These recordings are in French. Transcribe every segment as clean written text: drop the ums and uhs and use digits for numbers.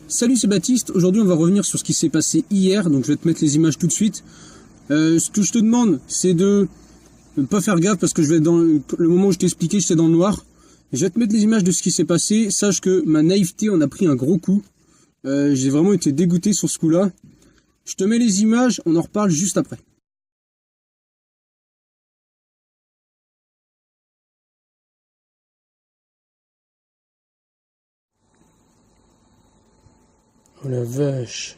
Salut, c'est Baptiste. Aujourd'hui, on va revenir sur ce qui s'est passé hier. Donc, je vais te mettre les images tout de suite. Ce que je te demande, c'est de ne pas faire gaffe parce que je vais dans le moment où je t'ai expliqué, j'étais dans le noir. Je vais te mettre les images de ce qui s'est passé. Sache que ma naïveté en a pris un gros coup. J'ai vraiment été dégoûté sur ce coup-là. Je te mets les images, on en reparle juste après. Oh la vache.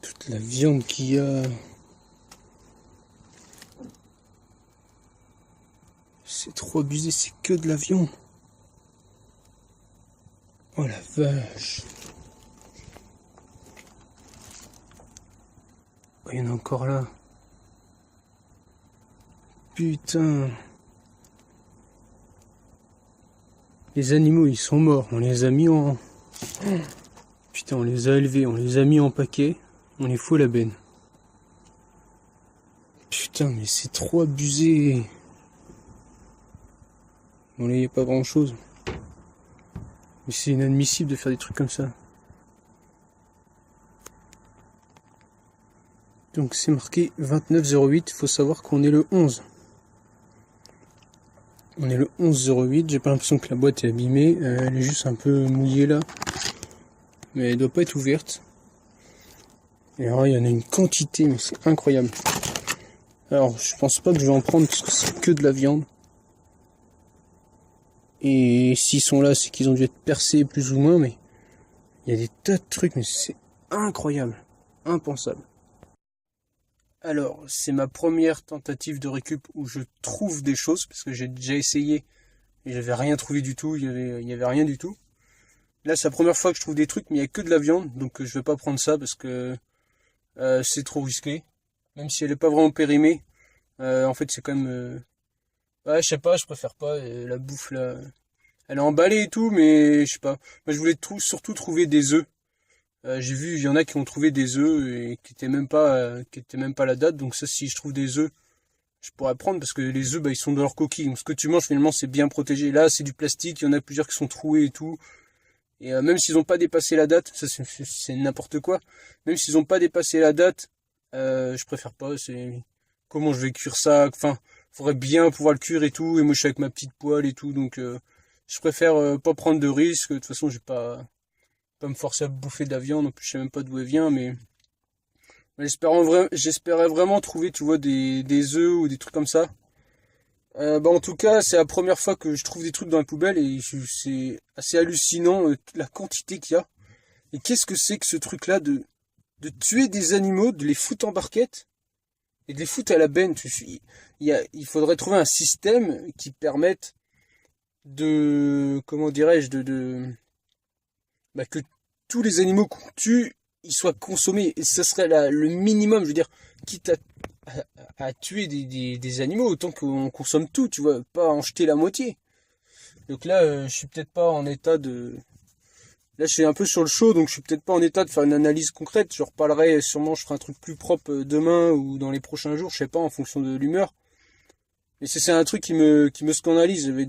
Toute la viande qu'il y a. C'est trop abusé, c'est que de la viande. Oh la vache. Oh, il y en a encore là. Putain. Les animaux, ils sont morts. On les a mis en... Putain, on les a élevés, on les a mis en paquet. On les fout à la benne. Putain, mais c'est trop abusé. Bon, là, il n'y a pas grand chose. Mais c'est inadmissible de faire des trucs comme ça. Donc c'est marqué 29,08. Faut savoir qu'on est le 11. On est le 11,08. J'ai pas l'impression que la boîte est abîmée. Elle est juste un peu mouillée là. Mais elle doit pas être ouverte. Et alors il y en a une quantité, mais c'est incroyable. Alors je pense pas que je vais en prendre parce que c'est que de la viande. Et s'ils sont là, c'est qu'ils ont dû être percés plus ou moins, mais il y a des tas de trucs, mais c'est incroyable. Impensable. Alors, c'est ma première tentative de récup où je trouve des choses, parce que j'ai déjà essayé et j'avais rien trouvé du tout, il y avait rien du tout. Là, c'est la première fois que je trouve des trucs, mais il n'y a que de la viande, donc je vais pas prendre ça parce que c'est trop risqué. Même si elle est pas vraiment périmée, en fait, c'est quand même... Ouais, je sais pas, je préfère pas la bouffe là. Elle est emballée et tout, mais je sais pas. Moi, je voulais surtout trouver des œufs. J'ai vu, il y en a qui ont trouvé des œufs et qui étaient même pas la date. Donc ça, si je trouve des œufs, je pourrais prendre parce que les œufs, bah, ils sont dans leur coquille. Donc ce que tu manges finalement, c'est bien protégé. Là, c'est du plastique. Il y en a plusieurs qui sont troués et tout. Et même s'ils n'ont pas dépassé la date, ça c'est n'importe quoi. Même s'ils n'ont pas dépassé la date, je préfère pas. C'est comment je vais cuire ça. Enfin, faudrait bien pouvoir le cuire et tout. Et moi, je suis avec ma petite poêle et tout, donc je préfère pas prendre de risques. De toute façon, j'ai pas me forcer à bouffer de la viande, en plus je sais même pas d'où elle vient, mais j'espérais vraiment trouver, tu vois, des œufs ou des trucs comme ça. Bah en tout cas, c'est la première fois que je trouve des trucs dans la poubelle et c'est assez hallucinant la quantité qu'il y a. Et qu'est-ce que c'est que ce truc-là de tuer des animaux, de les foutre en barquette et de les foutre à la benne. Il faudrait trouver un système qui permette de, comment dirais-je, bah, que tous les animaux qu'on tue, ils soient consommés. Et ça serait le minimum, je veux dire, quitte à tuer des animaux, autant qu'on consomme tout, tu vois, pas en jeter la moitié. Donc là, je suis peut-être pas en état de... Là, je suis un peu sur le chaud, donc je suis peut-être pas en état de faire une analyse concrète. Je reparlerai, sûrement, je ferai un truc plus propre demain ou dans les prochains jours, je sais pas, en fonction de l'humeur. Mais c'est un truc qui me scandalise. J'avais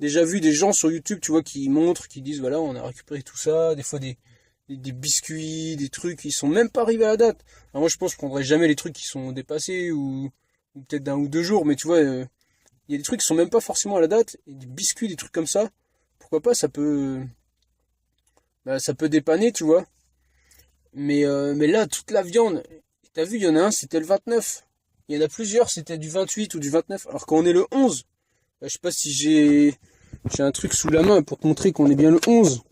déjà vu des gens sur YouTube, tu vois, qui montrent, qui disent, voilà, on a récupéré tout ça, des fois des biscuits, des trucs qui sont même pas arrivés à la date. Alors moi, je pense que je prendrai jamais les trucs qui sont dépassés ou peut-être d'un ou deux jours, mais tu vois, il y a des trucs qui sont même pas forcément à la date, et des biscuits, des trucs comme ça, pourquoi pas, ça peut dépanner, tu vois. Mais là, toute la viande, t'as vu, il y en a un, c'était le 29. Il y en a plusieurs, c'était du 28 ou du 29, alors qu'on est le 11. Je sais pas si j'ai un truc sous la main pour te montrer qu'on est bien le 11.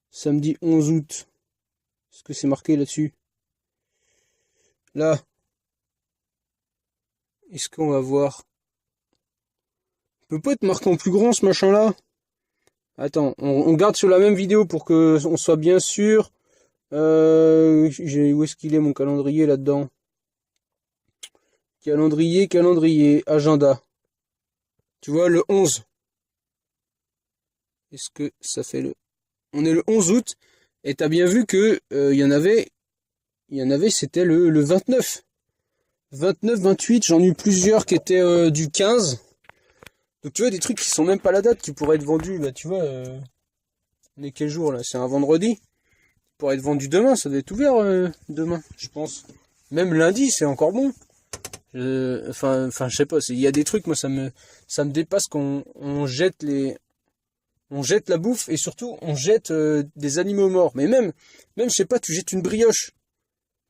Samedi 11 août. Est-ce que c'est marqué là-dessus? Là. Est-ce qu'on va voir? Peut pas être marqué en plus grand ce machin-là? Attends, on garde sur la même vidéo pour que on soit bien sûr. Où est-ce qu'il est mon calendrier là-dedans? Calendrier, agenda. Tu vois, le 11. Est-ce que ça fait le... On est le 11 août, et t'as bien vu que il y en avait, c'était le 29. 29, 28, j'en ai eu plusieurs qui étaient du 15. Donc tu vois, des trucs qui sont même pas la date, qui pourraient être vendus, bah tu vois, on est quel jour là? C'est un vendredi. Pourrait être vendu demain, ça doit être ouvert demain, je pense. Même lundi, c'est encore bon. Enfin, je sais pas. Il y a des trucs, moi, ça me dépasse qu'on jette la bouffe et surtout on jette des animaux morts. Mais même, je sais pas, tu jettes une brioche.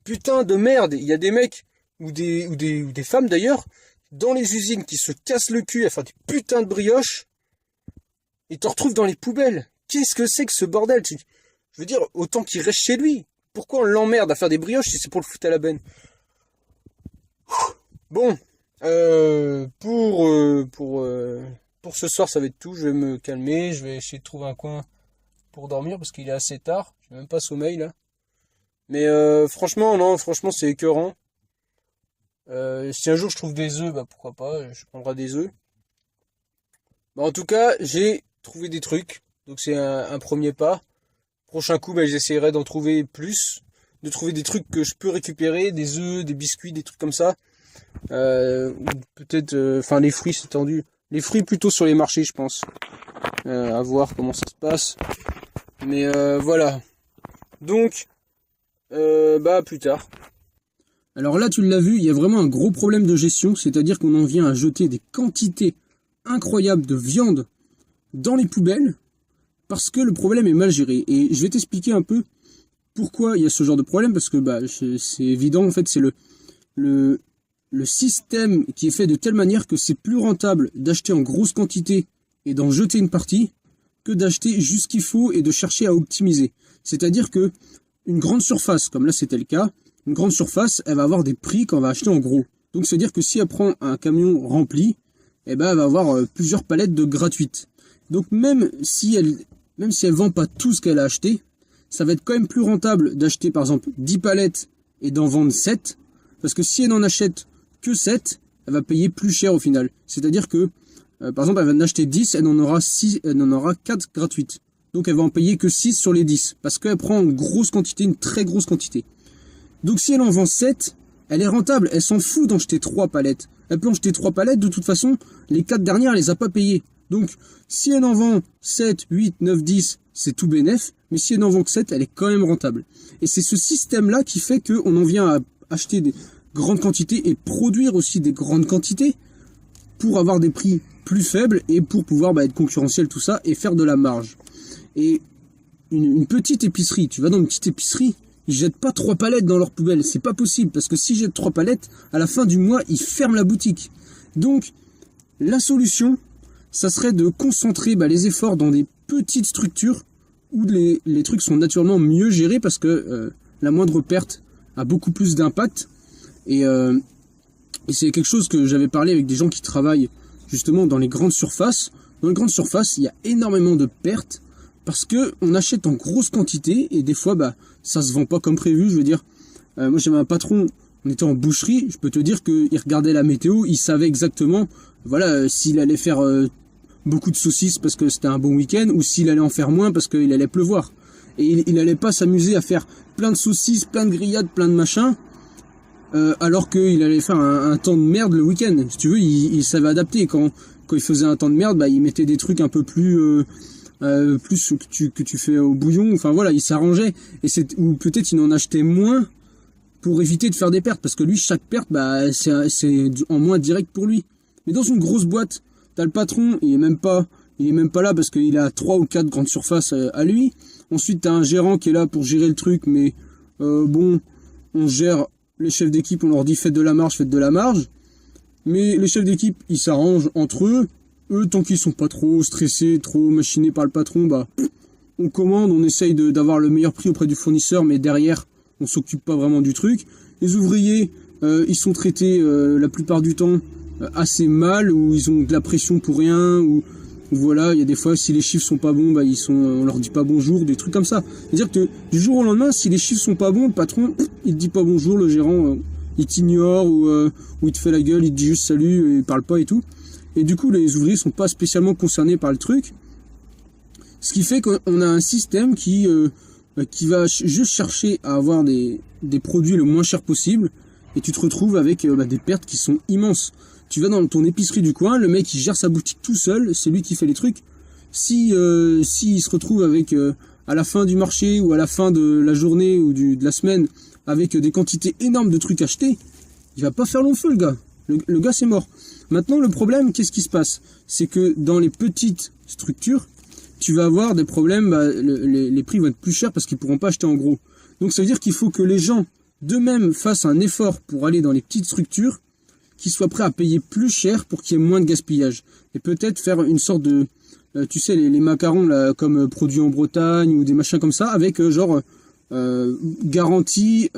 Putain de merde. Il y a des mecs ou des femmes d'ailleurs dans les usines qui se cassent le cul à faire des putains de brioches et t'en retrouves dans les poubelles. Qu'est-ce que c'est que ce bordel? Je veux dire, autant qu'il reste chez lui. Pourquoi on l'emmerde à faire des brioches si c'est pour le foutre à la benne? Bon, pour ce soir, ça va être tout. Je vais me calmer. Je vais essayer de trouver un coin pour dormir parce qu'il est assez tard. J'ai même pas sommeil là. Mais franchement, non, franchement, c'est écœurant. Si un jour je trouve des œufs, bah pourquoi pas, je prendrai des œufs. Bah, en tout cas, j'ai trouvé des trucs. Donc c'est un premier pas. Prochain coup, bah, j'essaierai d'en trouver plus, de trouver des trucs que je peux récupérer, des œufs, des biscuits, des trucs comme ça. Ou peut-être, enfin les fruits, c'est tendu. Les fruits plutôt sur les marchés, je pense. À voir comment ça se passe. Mais voilà. Donc, bah plus tard. Alors là, tu l'as vu, il y a vraiment un gros problème de gestion, c'est-à-dire qu'on en vient à jeter des quantités incroyables de viande dans les poubelles. Parce que le problème est mal géré. Et je vais t'expliquer un peu pourquoi il y a ce genre de problème. Parce que bah c'est évident, en fait, c'est le système qui est fait de telle manière que c'est plus rentable d'acheter en grosse quantité et d'en jeter une partie que d'acheter juste ce qu'il faut et de chercher à optimiser. C'est-à-dire que une grande surface, comme là c'était le cas, une grande surface, elle va avoir des prix quand on va acheter en gros. Donc c'est-à-dire que si elle prend un camion rempli, eh ben elle va avoir plusieurs palettes de gratuites. Donc même si elle vend pas tout ce qu'elle a acheté, ça va être quand même plus rentable d'acheter par exemple 10 palettes et d'en vendre 7. Parce que si elle n'en achète que 7, elle va payer plus cher au final. C'est-à-dire que, par exemple, elle va en acheter 10, elle en aura 4 gratuites. Donc elle va en payer que 6 sur les 10. Parce qu'elle prend une grosse quantité, une très grosse quantité. Donc si elle en vend 7, elle est rentable. Elle s'en fout d'en jeter 3 palettes. Elle peut en jeter 3 palettes, de toute façon, les 4 dernières, elle les a pas payées. Donc, si elle en vend 7, 8, 9, 10, c'est tout bénef, mais si elle n'en vend que 7, elle est quand même rentable. Et c'est ce système-là qui fait qu'on en vient à acheter des grandes quantités et produire aussi des grandes quantités pour avoir des prix plus faibles et pour pouvoir être concurrentiel, tout ça, et faire de la marge. Et une petite épicerie, tu vas dans une petite épicerie, ils jettent pas 3 palettes dans leur poubelle, c'est pas possible, parce que s'ils jettent 3 palettes, à la fin du mois, ils ferment la boutique. Donc, la solution, ça serait de concentrer les efforts dans des petites structures où les trucs sont naturellement mieux gérés parce que la moindre perte a beaucoup plus d'impact. Et c'est quelque chose que j'avais parlé avec des gens qui travaillent justement dans les grandes surfaces. Dans les grandes surfaces, il y a énormément de pertes parce que on achète en grosse quantité et des fois ça se vend pas comme prévu. Je veux dire, moi j'avais un patron, on était en boucherie, je peux te dire qu'il regardait la météo, il savait exactement s'il allait faire beaucoup de saucisses parce que c'était un bon week-end ou s'il allait en faire moins parce qu'il allait pleuvoir. Et il allait pas s'amuser à faire plein de saucisses, plein de grillades, plein de machins, alors qu'il allait faire un temps de merde le week-end. Si tu veux, il savait adapter. Quand il faisait un temps de merde, il mettait des trucs un peu plus que tu fais au bouillon. Enfin voilà, il s'arrangeait. Ou peut-être il en achetait moins pour éviter de faire des pertes, parce que lui, chaque perte, c'est en moins direct pour lui. Mais dans une grosse boîte, t'as le patron, il est même pas là parce qu'il a 3 ou 4 grandes surfaces à lui. Ensuite, t'as un gérant qui est là pour gérer le truc, mais on gère les chefs d'équipe, on leur dit faites de la marge. Mais les chefs d'équipe, ils s'arrangent entre eux. Eux, tant qu'ils sont pas trop stressés, trop machinés par le patron, on commande, on essaye d'avoir le meilleur prix auprès du fournisseur, mais derrière, on s'occupe pas vraiment du truc. Les ouvriers, ils sont traités la plupart du temps assez mal, ou ils ont de la pression pour rien, ou voilà, il y a des fois si les chiffres sont pas bons, on leur dit pas bonjour, des trucs comme ça. C'est-à-dire que du jour au lendemain, si les chiffres sont pas bons, le patron, il te dit pas bonjour, le gérant, il t'ignore, ou il te fait la gueule, il te dit juste salut, et il parle pas et tout. Et du coup, les ouvriers sont pas spécialement concernés par le truc. Ce qui fait qu'on a un système qui va juste chercher à avoir des produits le moins cher possible, et tu te retrouves avec des pertes qui sont immenses. Tu vas dans ton épicerie du coin, le mec il gère sa boutique tout seul, c'est lui qui fait les trucs. Si il se retrouve avec à la fin du marché ou à la fin de la journée ou de la semaine avec des quantités énormes de trucs achetés, il va pas faire long feu le gars. Le gars c'est mort. Maintenant le problème, qu'est-ce qui se passe? C'est que dans les petites structures, tu vas avoir des problèmes, les prix vont être plus chers parce qu'ils pourront pas acheter en gros. Donc ça veut dire qu'il faut que les gens d'eux-mêmes fassent un effort pour aller dans les petites structures, qu'ils soient prêts à payer plus cher pour qu'il y ait moins de gaspillage. Et peut-être faire une sorte de, tu sais, les macarons là, comme produits en Bretagne ou des machins comme ça, avec garantie,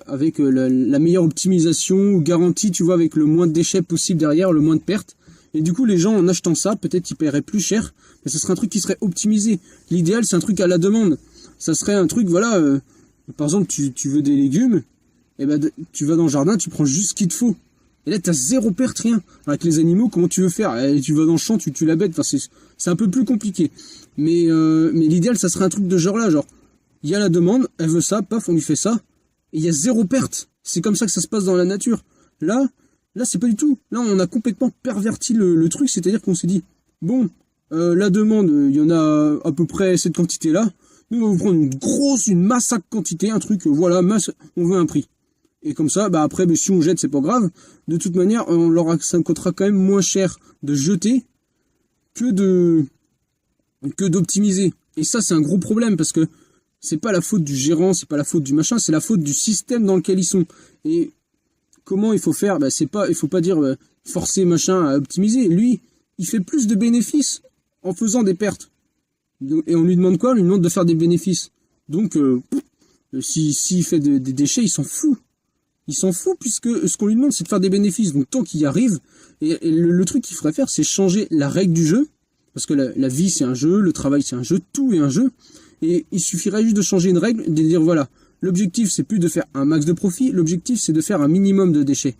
avec la meilleure optimisation, garantie, tu vois, avec le moins de déchets possible derrière, le moins de pertes. Et du coup, les gens, en achetant ça, peut-être ils paieraient plus cher, mais ce serait un truc qui serait optimisé. L'idéal, c'est un truc à la demande. Ça serait un truc, voilà, par exemple, tu veux des légumes, et ben tu vas dans le jardin, tu prends juste ce qu'il te faut. Et là, t'as zéro perte, rien. Avec les animaux, comment tu veux faire? Tu vas dans le champ, tu tues la bête. Enfin, c'est un peu plus compliqué. Mais l'idéal, ça serait un truc de genre là, genre, il y a la demande, elle veut ça, paf, on lui fait ça, et il y a zéro perte. C'est comme ça que ça se passe dans la nature. Là, c'est pas du tout. Là, on a complètement perverti le truc, c'est-à-dire qu'on s'est dit, bon, la demande, il y en a à peu près cette quantité-là. Nous, on va vous prendre une massacre quantité, un truc, voilà, on veut un prix. Et comme ça, bah après, si on jette, c'est pas grave. De toute manière, ça coûtera quand même moins cher de jeter que d'optimiser. Et ça, c'est un gros problème parce que c'est pas la faute du gérant, c'est pas la faute du machin, c'est la faute du système dans lequel ils sont. Et comment il faut faire? Bah, il faut pas dire forcer machin à optimiser. Lui, il fait plus de bénéfices en faisant des pertes. Et on lui demande quoi? On lui demande de faire des bénéfices. Donc, s'il fait des déchets, il s'en fout. Il s'en fout puisque ce qu'on lui demande, c'est de faire des bénéfices. Donc, tant qu'il y arrive, et le truc qu'il faudrait faire, c'est changer la règle du jeu. Parce que la vie, c'est un jeu, le travail, c'est un jeu, tout est un jeu. Et il suffirait juste de changer une règle, de dire, voilà, l'objectif, c'est plus de faire un max de profit, l'objectif, c'est de faire un minimum de déchets.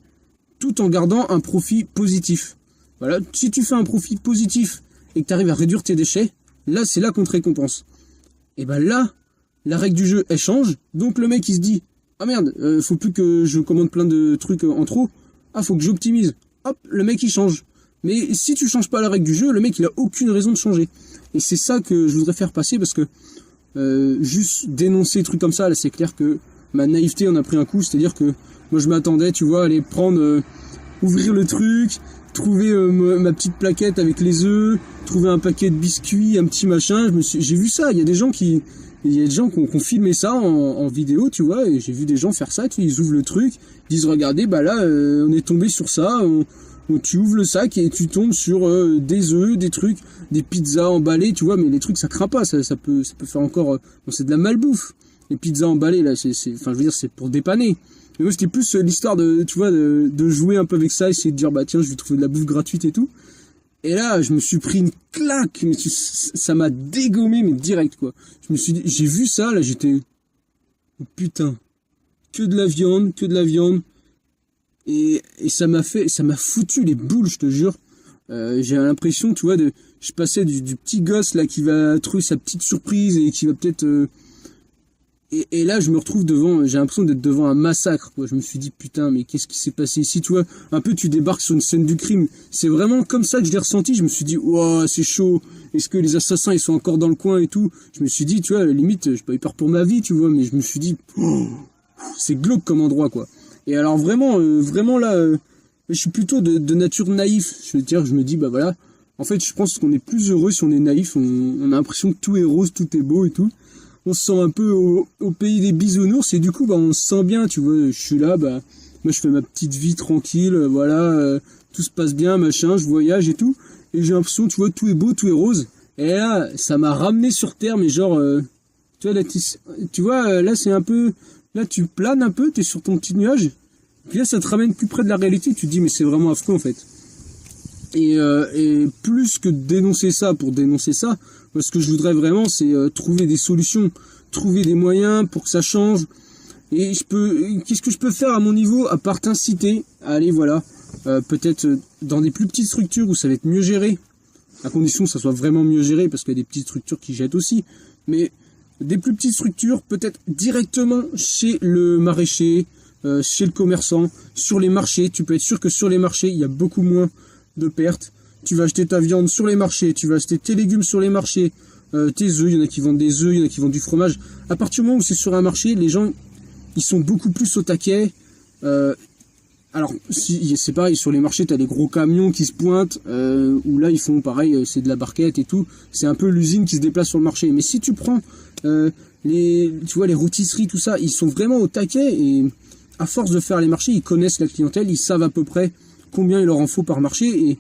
Tout en gardant un profit positif. Voilà, si tu fais un profit positif et que tu arrives à réduire tes déchets, là, c'est là qu'on te récompense. Et ben là, la règle du jeu, elle change. Donc le mec, il se dit, ah merde, faut plus que je commande plein de trucs en trop. Ah, faut que j'optimise. Hop, le mec, il change. Mais si tu changes pas la règle du jeu, le mec, il a aucune raison de changer. Et c'est ça que je voudrais faire passer parce que juste dénoncer des trucs comme ça, là, c'est clair que ma naïveté en a pris un coup. C'est-à-dire que moi, je m'attendais, tu vois, aller prendre, ouvrir le truc, trouver ma petite plaquette avec les œufs, trouver un paquet de biscuits, un petit machin. J'ai vu ça. Il y a des gens qui ont filmé ça en vidéo, tu vois, et j'ai vu des gens faire ça. Ils ouvrent le truc, ils disent regardez, bah là, on est tombé sur ça. Tu ouvres le sac et tu tombes sur des œufs, des trucs, des pizzas emballées, tu vois, mais les trucs ça craint pas, ça peut faire encore, bon, c'est de la malbouffe. Les pizzas emballées là, enfin je veux dire c'est pour dépanner. Mais moi c'était plus l'histoire de, tu vois, de jouer un peu avec ça, essayer de dire bah tiens je vais trouver de la bouffe gratuite et tout. Et là je me suis pris une claque, mais ça m'a dégommé mais direct quoi. Je me suis dit, j'ai vu ça là, j'étais, oh, putain, que de la viande. Et ça m'a foutu les boules, je te jure. J'ai l'impression, tu vois, je passais du petit gosse là qui va trouver sa petite surprise et qui va peut-être. Et là, je me retrouve j'ai l'impression d'être devant un massacre, quoi. Je me suis dit putain, mais qu'est-ce qui s'est passé ici, tu vois? Un peu, tu débarques sur une scène du crime. C'est vraiment comme ça que je l'ai ressenti. Je me suis dit, ouah, c'est chaud. Est-ce que les assassins ils sont encore dans le coin et tout? Je me suis dit, tu vois, à la limite, j'ai pas eu peur pour ma vie, tu vois, mais je me suis dit, oh, c'est glauque comme endroit, quoi. Et alors vraiment là, je suis plutôt de nature naïf. Je veux dire, je me dis bah voilà. En fait, je pense qu'on est plus heureux si on est naïf. On a l'impression que tout est rose, tout est beau et tout. On se sent un peu au pays des bisounours et du coup bah on se sent bien. Tu vois, je suis là, bah moi je fais ma petite vie tranquille. Voilà, tout se passe bien, machin. Je voyage et tout. Et j'ai l'impression, tu vois, tout est beau, tout est rose. Et là, ça m'a ramené sur terre, mais genre, tu vois, là, là c'est un peu. Là, tu planes un peu, t'es sur ton petit nuage. Puis là, ça te ramène plus près de la réalité. Tu te dis, mais c'est vraiment affreux, en fait. Et plus que de dénoncer ça pour dénoncer ça, ce que je voudrais vraiment, c'est trouver des solutions, trouver des moyens pour que ça change. Et qu'est-ce que je peux faire à mon niveau, à part t'inciter à aller, voilà, peut-être dans des plus petites structures où ça va être mieux géré, à condition que ça soit vraiment mieux géré, parce qu'il y a des petites structures qui jettent aussi. Mais des plus petites structures, peut-être directement chez le maraîcher, chez le commerçant, sur les marchés. Tu peux être sûr que sur les marchés, il y a beaucoup moins de pertes. Tu vas acheter ta viande sur les marchés, tu vas acheter tes légumes sur les marchés, tes œufs, il y en a qui vendent des œufs, il y en a qui vendent du fromage. À partir du moment où c'est sur un marché, les gens, ils sont beaucoup plus au taquet. Alors, si, c'est pareil, sur les marchés, tu as des gros camions qui se pointent, où là, ils font pareil, c'est de la barquette et tout. C'est un peu l'usine qui se déplace sur le marché. Mais si tu prends tu vois, les rôtisseries, tout ça, ils sont vraiment au taquet. Et à force de faire les marchés, ils connaissent la clientèle, ils savent à peu près combien il leur en faut par marché. Et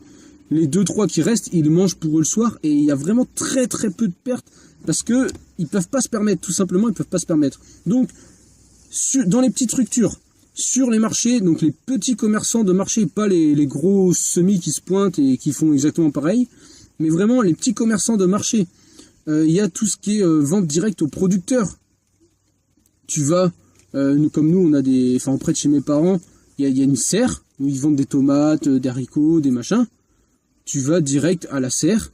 les 2-3 qui restent, ils mangent pour eux le soir. Et il y a vraiment très très peu de pertes. Parce que ils peuvent pas se permettre, tout simplement, ils peuvent pas se permettre. Donc, dans les petites structures, sur les marchés, donc les petits commerçants de marché, pas les gros semis qui se pointent et qui font exactement pareil, mais vraiment les petits commerçants de marché. Il y a tout ce qui est vente directe aux producteurs. Tu vas, comme nous, on a près de chez mes parents, il y a une serre où ils vendent des tomates, des haricots, des machins. Tu vas direct à la serre,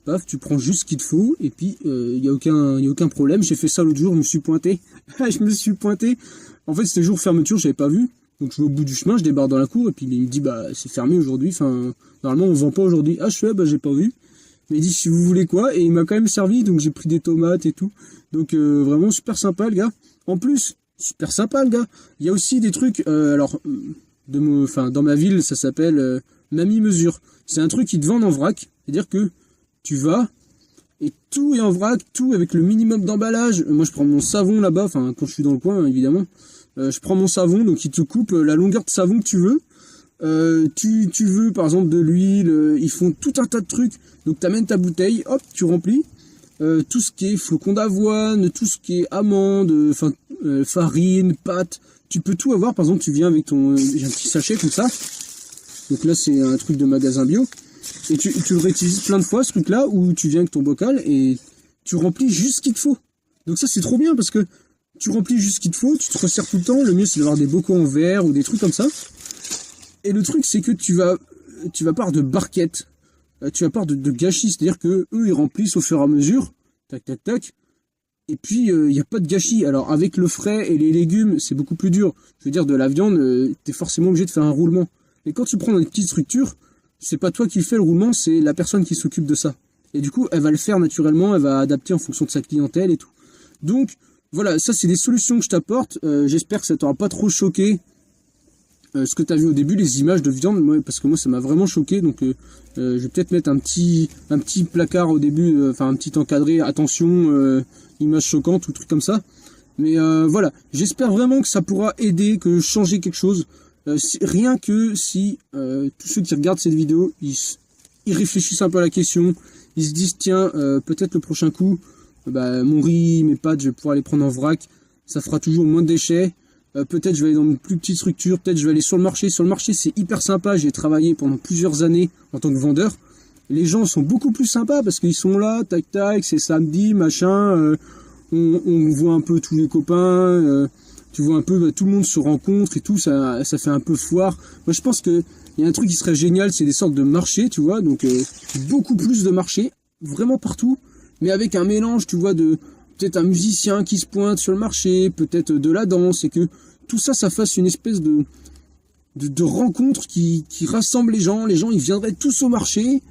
paf, tu prends juste ce qu'il te faut, et puis il y a aucun problème. J'ai fait ça l'autre jour, je me suis pointé. En fait, c'était jour fermeture, j'avais pas vu. Donc je vais au bout du chemin, je débarque dans la cour, et puis il me dit, bah c'est fermé aujourd'hui, enfin, normalement on vend pas aujourd'hui. Ah, je fais, bah j'ai pas vu. Mais il dit, si vous voulez quoi, et il m'a quand même servi, donc j'ai pris des tomates et tout. Donc vraiment super sympa le gars. En plus, super sympa le gars. Il y a aussi des trucs, dans ma ville, ça s'appelle Mamie Mesure. C'est un truc qui te vendent en vrac, c'est-à-dire que tu vas, et tout est en vrac, tout avec le minimum d'emballage. Moi je prends mon savon là-bas, enfin quand je suis dans le coin évidemment, je prends mon savon, donc il te coupe la longueur de savon que tu veux. Tu veux par exemple de l'huile, ils font tout un tas de trucs, donc t'amènes ta bouteille, hop, tu remplis, tout ce qui est flocons d'avoine, tout ce qui est amandes, farine, pâtes, tu peux tout avoir. Par exemple tu viens avec j'ai un petit sachet comme ça, donc là c'est un truc de magasin bio, et tu le réutilises plein de fois ce truc là, où tu viens avec ton bocal et tu remplis juste ce qu'il te faut. Donc ça c'est trop bien parce que tu remplis juste ce qu'il te faut, tu te resserres tout le temps. Le mieux c'est d'avoir des bocaux en verre ou des trucs comme ça. Et le truc c'est que tu vas part de barquettes, tu vas part de gâchis, c'est-à-dire que eux ils remplissent au fur et à mesure, tac tac tac, et puis il n'y a pas de gâchis. Alors avec le frais et les légumes c'est beaucoup plus dur. Je veux dire, de la viande, t'es forcément obligé de faire un roulement. Et quand tu prends dans une petite structure, c'est pas toi qui fais le roulement, c'est la personne qui s'occupe de ça. Et du coup elle va le faire naturellement, elle va adapter en fonction de sa clientèle et tout. Donc voilà, ça c'est des solutions que je t'apporte. J'espère que ça t'aura pas trop choqué. Ce que tu as vu au début, les images de viande, parce que moi ça m'a vraiment choqué, donc je vais peut-être mettre un petit placard au début, un petit encadré, attention, images choquantes ou trucs comme ça. Mais voilà, j'espère vraiment que ça pourra aider, que changer quelque chose. Rien que si tous ceux qui regardent cette vidéo, ils réfléchissent un peu à la question, ils se disent tiens, peut-être le prochain coup, mon riz, mes pâtes, je vais pouvoir les prendre en vrac, ça fera toujours moins de déchets. Peut-être je vais aller dans une plus petite structure, peut-être je vais aller sur le marché. Sur le marché c'est hyper sympa, j'ai travaillé pendant plusieurs années en tant que vendeur. Les gens sont beaucoup plus sympas parce qu'ils sont là, tac tac, c'est samedi, machin, on voit un peu tous les copains, tu vois un peu, tout le monde se rencontre et tout, ça fait un peu foire. Moi je pense que il y a un truc qui serait génial, c'est des sortes de marchés, tu vois, donc beaucoup plus de marchés, vraiment partout, mais avec un mélange, tu vois, de peut-être un musicien qui se pointe sur le marché, peut-être de la danse, et que tout ça, ça fasse une espèce de rencontre qui rassemble les gens ils viendraient tous au marché,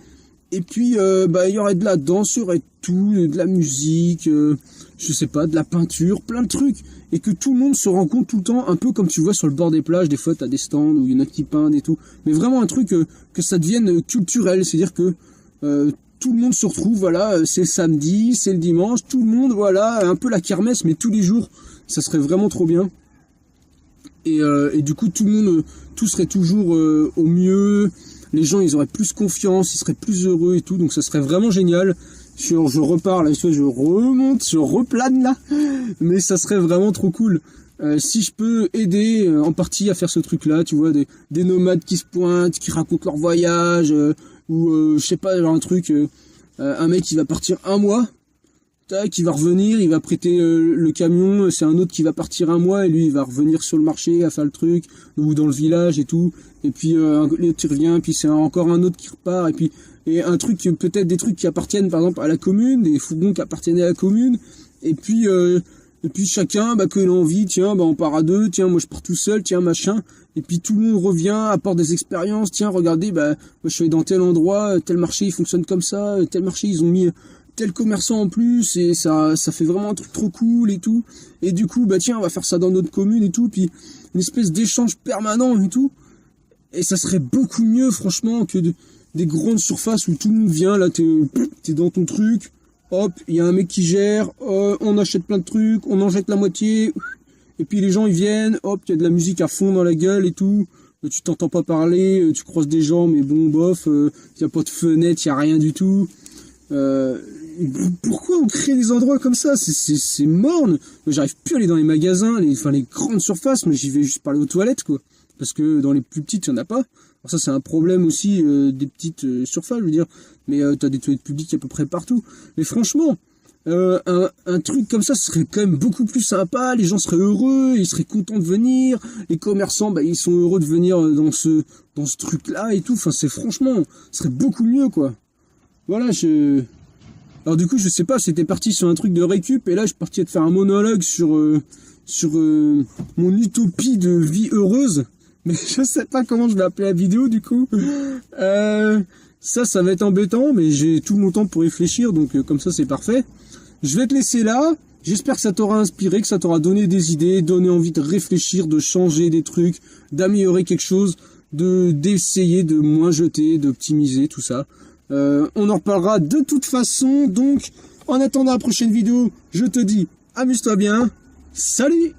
et puis il y aurait de la danse, il y aurait tout, de la musique, je sais pas, de la peinture, plein de trucs, et que tout le monde se rencontre tout le temps, un peu comme tu vois sur le bord des plages, des fois t'as des stands où il y en a qui peignent et tout, mais vraiment un truc que ça devienne culturel, c'est-à-dire que tout le monde se retrouve, voilà, c'est le samedi, c'est le dimanche, tout le monde, voilà, un peu la kermesse, mais tous les jours, ça serait vraiment trop bien. Et du coup, tout serait toujours au mieux, les gens, ils auraient plus confiance, ils seraient plus heureux et tout, donc ça serait vraiment génial. Je repars là, je remonte, je replane là, mais ça serait vraiment trop cool. Si je peux aider en partie à faire ce truc-là, tu vois, des nomades qui se pointent, qui racontent leur voyage, ou je sais pas, genre un truc, un mec qui va partir un mois, tac, il va revenir, il va prêter le camion, c'est un autre qui va partir un mois, et lui il va revenir sur le marché à faire le truc, ou dans le village et tout, et puis l'autre il revient, puis c'est encore un autre qui repart, et un truc, peut-être des trucs qui appartiennent par exemple à la commune, des fourgons qui appartiennent à la commune, et puis Et puis chacun, bah, quand il a envie, tiens, bah, on part à deux, tiens, moi je pars tout seul, tiens, machin. Et puis tout le monde revient, apporte des expériences, tiens, regardez, bah, moi je suis allé dans tel endroit, tel marché il fonctionne comme ça, tel marché ils ont mis tel commerçant en plus, et ça fait vraiment un truc trop cool et tout. Et du coup, bah tiens, on va faire ça dans notre commune et tout, puis une espèce d'échange permanent et tout. Et ça serait beaucoup mieux, franchement, que des grandes surfaces où tout le monde vient, là, t'es dans ton truc, hop, il y a un mec qui gère, on achète plein de trucs, on en jette la moitié, et puis les gens ils viennent, hop, il y a de la musique à fond dans la gueule et tout, tu t'entends pas parler, tu croises des gens, mais bon, bof, y a pas de fenêtre, y a rien du tout. Pourquoi on crée des endroits comme ça? C'est morne. J'arrive plus à aller dans les magasins, les grandes surfaces, mais j'y vais juste parler aux toilettes, quoi. Parce que dans les plus petites, il n'y en a pas. Alors ça, c'est un problème aussi des petites surfaces, je veux dire. Mais t'as des toilettes publiques à peu près partout. Mais franchement, un truc comme ça, ce serait quand même beaucoup plus sympa. Les gens seraient heureux, ils seraient contents de venir. Les commerçants, bah, ils sont heureux de venir dans ce truc-là et tout. Enfin, c'est franchement, ce serait beaucoup mieux, quoi. Voilà, alors du coup, je sais pas, c'était parti sur un truc de récup, et là, je suis parti de faire un monologue sur mon utopie de vie heureuse. Mais je sais pas comment je vais appeler la vidéo, du coup. Ça va être embêtant, mais j'ai tout mon temps pour réfléchir, donc comme ça, c'est parfait. Je vais te laisser là. J'espère que ça t'aura inspiré, que ça t'aura donné des idées, donné envie de réfléchir, de changer des trucs, d'améliorer quelque chose, d'essayer de moins jeter, d'optimiser, tout ça. On en reparlera de toute façon, donc en attendant la prochaine vidéo, je te dis amuse-toi bien, salut!